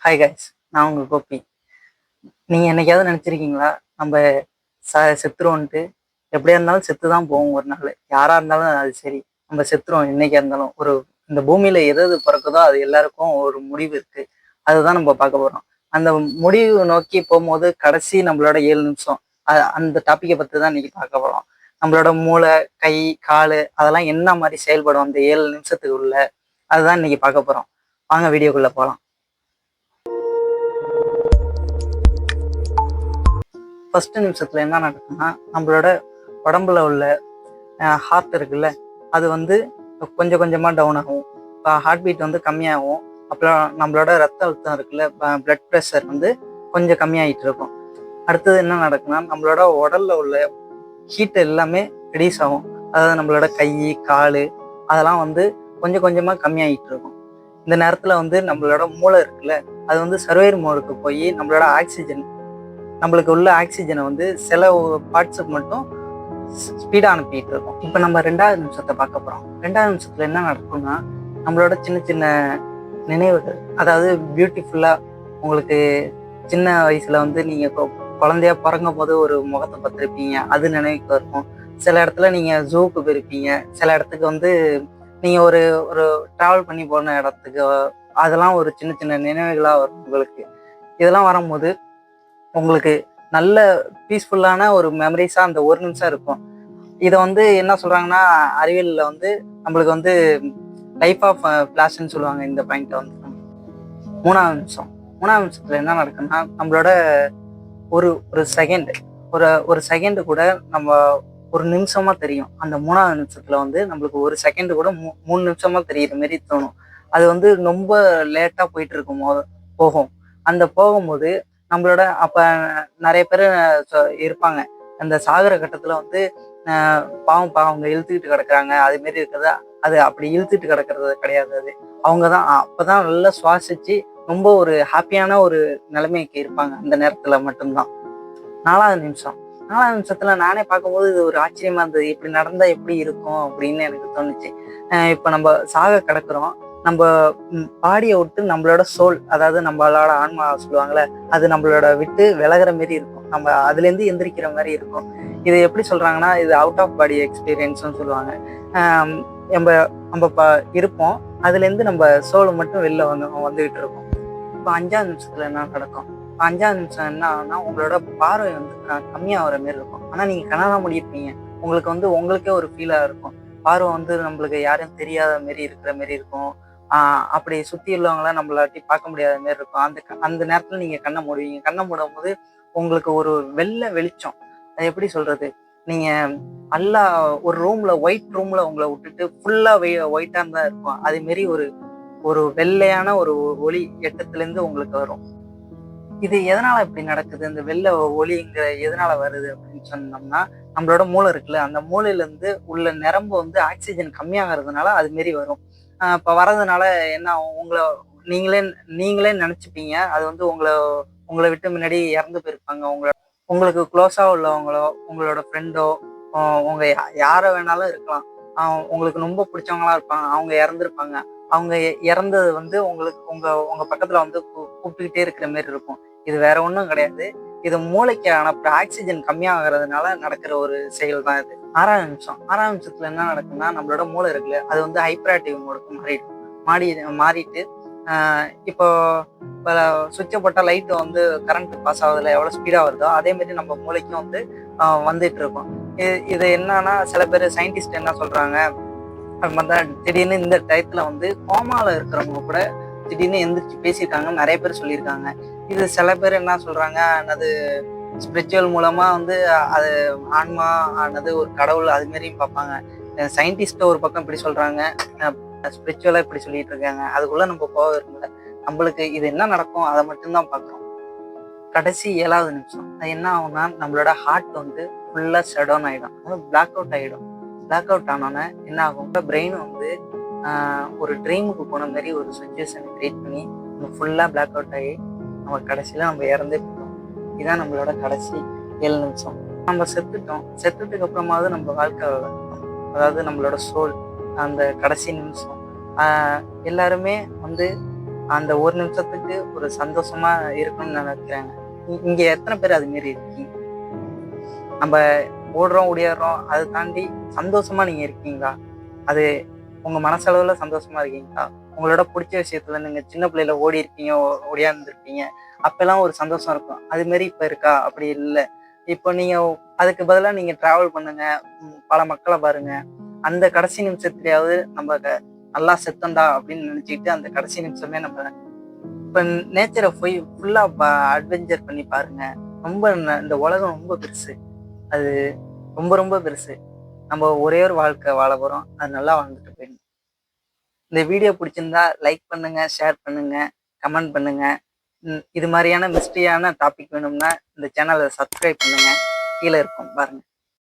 Hi guys, நான் உங்கள் கோபி. நீங்கள் என்னைக்காவது நினச்சிருக்கீங்களா நம்ம செத்துருவோன்ட்டு? எப்படியா இருந்தாலும் செத்து தான் போவோம் ஒரு நாள். யாராக இருந்தாலும் அது சரி, நம்ம செத்துருவோம் என்னைக்கா இருந்தாலும். இந்த பூமியில் எது எது பிறக்குதோ அது எல்லாருக்கும் ஒரு முடிவு இருக்குது. அதுதான் நம்ம பார்க்க போகிறோம். அந்த முடிவு நோக்கி போகும்போது கடைசி நம்மளோட 7 நிமிஷம், அந்த டாப்பிக்கை பற்றி தான் இன்னைக்கு பார்க்க போகிறோம். நம்மளோட மூளை, கை, கால் அதெல்லாம் என்ன மாதிரி செயல்படும் அந்த 7 நிமிஷத்துக்கு உள்ள, அதுதான் இன்னைக்கு பார்க்க போகிறோம். வாங்க வீடியோக்குள்ளே போகலாம். ஃபர்ஸ்ட் நிமிஷத்துல என்ன நடக்கும்னா, நம்மளோட உடம்புல உள்ள ஹார்ட் இருக்குல்ல, அது வந்து கொஞ்சம் கொஞ்சமா டவுன் ஆகும். ஹார்ட் பீட் வந்து கம்மியாகும். அப்புறம் நம்மளோட ரத்த அழுத்தம் இருக்குல்ல, பிளட் ப்ரெஷர் வந்து கொஞ்சம் கம்மியாயிட்டு இருக்கும். அடுத்தது என்ன நடக்குன்னா, நம்மளோட உடல்ல உள்ள ஹீட் எல்லாமே ரெடியூஸ் ஆகும். அதாவது நம்மளோட கை, கால் அதெல்லாம் வந்து கொஞ்சம் கொஞ்சமா கம்மியாயிட்டு இருக்கும். இந்த நேரத்துல வந்து நம்மளோட மூளை இருக்குல்ல, அது வந்து சர்வைர் மோடுக்கு போய் நம்மளுக்கு உள்ள ஆக்சிஜனை வந்து சில பார்ட்ஸுக்கு மட்டும் ஸ்பீடாக அனுப்பிட்டு இருக்கும். இப்போ நம்ம 2வது நிமிஷத்தை பார்க்க போகிறோம். 2வது நிமிஷத்துல என்ன நடக்கும்னா, நம்மளோட சின்ன சின்ன நினைவுகள், அதாவது பியூட்டிஃபுல்லாக உங்களுக்கு சின்ன வயசுல வந்து நீங்கள் குழந்தையா பிறங்கும் போது ஒரு முகத்தை பார்த்துருப்பீங்க, அது நினைவுக்கு இருக்கும். சில இடத்துல நீங்கள் ஜூக்கு போயிருப்பீங்க, சில இடத்துக்கு வந்து நீங்கள் ஒரு ஒரு ட்ராவல் பண்ணி போன இடத்துக்கு, அதெல்லாம் ஒரு சின்ன சின்ன நினைவுகளாக வரும் உங்களுக்கு. இதெல்லாம் வரும்போது உங்களுக்கு நல்ல பீஸ்ஃபுல்லான ஒரு மெமரிஸாக அந்த 1 நிமிஷம் இருக்கும். இதை வந்து என்ன சொல்கிறாங்கன்னா, அறிவியலில் வந்து நம்மளுக்கு வந்து டைப் ஆஃப் ஃப்ளாஷ்ன்னு சொல்லுவாங்க. இந்த பாயிண்ட்டை வந்து 3வது நிமிஷத்தில் என்ன நடக்குன்னா, நம்மளோட ஒரு ஒரு செகண்ட் ஒரு செகண்டு கூட நம்ம ஒரு நிமிஷமாக தெரியும். அந்த 3வது நிமிஷத்தில் வந்து நம்மளுக்கு ஒரு செகண்டு கூட 3 நிமிஷமாக தெரிகிற மாரி தோணும். அது வந்து ரொம்ப லேட்டாக போகும். அந்த போகும்போது நம்மளோட அப்போ நிறைய பேர் இருப்பாங்க. அந்த சாகர கட்டத்தில் வந்து பாவம் அவங்க இழுத்துக்கிட்டு கிடக்குறாங்க, அதுமாரி இருக்கிறதா. அது அப்படி இழுத்துட்டு கிடக்கிறது கிடையாது. அது அவங்க தான் அப்போ தான் நல்லா சுவாசித்து ரொம்ப ஒரு ஹாப்பியான ஒரு நிலைமைக்கு இருப்பாங்க. அந்த நேரத்தில் மட்டும்தான். 4வது நிமிஷத்தில் நானே பார்க்கும்போது இது ஒரு ஆச்சரியமா இருந்தது. இப்படி நடந்தால் எப்படி இருக்கும் அப்படின்னு எனக்கு தோணுச்சு. இப்போ நம்ம சாக கிடக்குறோம், நம்ம பாடியை விட்டு நம்மளோட சோல், அதாவது நம்மளோட ஆன்மா சொல்லுவாங்கள்ல, அது நம்மளோட விட்டு விலகிற மாரி இருக்கும். நம்ம அதுலேருந்து எந்திரிக்கிற மாதிரி இருக்கும். இது எப்படி சொல்கிறாங்கன்னா, இது அவுட் ஆஃப் பாடி எக்ஸ்பீரியன்ஸ்னு சொல்லுவாங்க. நம்ம நம்ம இருப்போம், அதுலேருந்து நம்ம சோல் மட்டும் வெளில வந்துகிட்டு இருக்கோம். இப்போ 5வது நிமிஷத்தில் என்ன நடக்கும்? 5வது நிமிஷம் என்ன ஆகுனா, உங்களோட பார்வை வந்து கம்மியாகிற மாரி இருக்கும். ஆனால் நீங்கள் கனவா முடியிருப்பீங்க. உங்களுக்கு வந்து உங்களுக்கே ஒரு ஃபீலாக இருக்கும். பார்வை வந்து நம்மளுக்கு யாரும் தெரியாத மாரி இருக்கிற மாரி இருக்கும். அப்படி சுற்றி உள்ளவங்களாம் நம்மளாட்டி பார்க்க முடியாத மாரி இருக்கும். அந்த நேரத்தில் நீங்கள் கண்ணை மூடுவீங்க. கண்ணை மூடும் போது உங்களுக்கு ஒரு வெளிச்சம். அது எப்படி சொல்றது? நீங்கள் நல்லா ஒரு ஒயிட் ரூமில் உங்களை விட்டுட்டு ஃபுல்லாக ஒயிட்டாக தான் இருக்கும். அதேமாரி ஒரு ஒரு வெள்ளையான ஒரு ஒளி எட்டத்துலேருந்து உங்களுக்கு வரும். இது எதனால இப்படி நடக்குது? இந்த வெள்ளை ஒளிங்கிற எதனால வருது அப்படின்னு சொன்னோம்னா, நம்மளோட மூளை இருக்குல்ல, அந்த மூளையிலேருந்து உள்ள நரம்பு வந்து ஆக்சிஜன் கம்மியாகிறதுனால அது மாரி வரும். இப்போ வர்றதுனால என்ன ஆகும்? நீங்களே நீங்களே நினச்சிப்பீங்க, அது வந்து உங்களை விட்டு முன்னாடி இறந்து போயிருப்பாங்க. உங்களுக்கு க்ளோஸாக உள்ளவங்களோ, உங்களோட ஃப்ரெண்டோ, உங்க யாரை வேணாலும் இருக்கலாம். உங்களுக்கு ரொம்ப பிடிச்சவங்களா இருப்பாங்க, அவங்க இறந்துருப்பாங்க. அவங்க இறந்தது வந்து உங்களுக்கு உங்க பக்கத்துல வந்து கூப்பிட்டுக்கிட்டே இருக்கிற மாரி இருக்கும். இது வேற ஒன்றும் கிடையாது. இது மூளைக்கு அனுப்புற ஆக்சிஜன் கம்மியாகிறதுனால நடக்கிற ஒரு செயல் தான் இது. 6வது நிமிஷத்துல என்ன நடக்குன்னா, நம்மளோட மூளை இருக்குல்ல, அது வந்து ஹைப்பர் ஆக்டிவ் மோடுக்கு மாறிட்டு இப்போ சுவிட்சை போட்டால் லைட்டு வந்து கரண்ட் பாஸ் ஆகுதுல, எவ்வளோ ஸ்பீடாக வருதோ அதே மாதிரி நம்ம மூளைக்கும் வந்து வந்துட்டு இருக்கும். இது என்னன்னா, சில பேர் சயின்டிஸ்ட் என்ன சொல்றாங்க, அது மாதிரி தான் திடீர்னு இந்த டயத்துல வந்து கோமாவில் இருக்கிறவங்க கூட திடீர்னு எந்திரிச்சு பேசியிருக்காங்க, நிறைய பேர் சொல்லியிருக்காங்க. இது சில பேர் என்ன சொல்றாங்க, அது ஸ்பிரிச்சுவல் மூலமா வந்து அது ஆன்மா ஆனது ஒரு கடவுள் அது மாதிரியும் பார்ப்பாங்க. சயின்டிஸ்ட் ஒரு பக்கம் இப்படி சொல்றாங்க, ஸ்பிரிச்சுவலா இப்படி சொல்லிட்டு இருக்காங்க. அதுக்குள்ள நம்ம போக விரும்பல. நம்மளுக்கு இது என்ன நடக்கும் அதை மட்டும்தான் பார்க்குறோம். கடைசி 7வது நிமிஷம் அது என்ன ஆகும்னா, நம்மளோட ஹார்ட் வந்து ஃபுல்லா ஷட் டவுன் ஆகிடும், பிளாக் அவுட் ஆகிடும். பிளாக் அவுட் ஆனோன்னே என்ன ஆகும், பிரெயின் வந்து ஒரு ட்ரீமுக்கு போன மாதிரி ஒரு சுச்சுவேஷனை கிரியேட் பண்ணி நம்ம ஃபுல்லாக பிளாக் அவுட் ஆகி நம்ம கடைசியில் நம்ம இறந்தே போயிட்டோம். இதுதான் நம்மளோட கடைசி 7 நிமிஷம். நம்ம செத்துட்டதுக்கு அப்புறமாவது நம்ம வாழ்க்கை, அதாவது நம்மளோட சோல், அந்த கடைசி நிமிஷம் எல்லாருமே வந்து அந்த ஒரு நிமிஷத்துக்கு ஒரு சந்தோஷமா இருக்கணும்னு நினைக்கிறாங்க. இங்க எத்தனை பேர் அது மாரி இருக்கீங்க? நம்ம ஓடுறோம் ஓடியாடுறோம், அதை தாண்டி சந்தோஷமா நீங்க இருக்கீங்களா? அது உங்க மனசளவுல சந்தோஷமா இருக்கீங்களா? உங்களோட பிடிச்ச விஷயத்துல நீங்க சின்ன பிள்ளையில ஓடி இருக்கீங்க, ஓடியாந்துருப்பீங்க. அப்பெல்லாம் ஒரு சந்தோஷம் இருக்கும். அது மாரி இப்ப இருக்கா? அப்படி இல்ல. இப்போ நீங்க அதுக்கு பதிலா நீங்க டிராவல் பண்ணுங்க. பல மக்கள பாருங்க. அந்த கடைசி நிமிஷத்துலயாவது நம்ம நல்லா செத்தோம்டா அப்படின்னு நினைச்சுக்கிட்டு அந்த கடைசி நிமிஷமே நம்ம இப்ப நேச்சரை போய் ஃபுல்லா அட்வென்ச்சர் பண்ணி பாருங்க. ரொம்ப இந்த உலகம் ரொம்ப பெருசு. அது ரொம்ப ரொம்ப பெருசு. நம்ம ஒரே ஒரு வாழ்க்கை வாழ போறோம். அது நல்லா வாழ்ந்துட்டு போயிடணும். இந்த வீடியோ பிடிச்சிருந்தா லைக் பண்ணுங்க, ஷேர் பண்ணுங்க, கமெண்ட் பண்ணுங்க. இது மாதிரியான மிஸ்ட்ரியான டாபிக் வேணும்னா இந்த சேனலை சப்ஸ்கிரைப் பண்ணுங்க. கீழே இருக்கும் பாருங்க.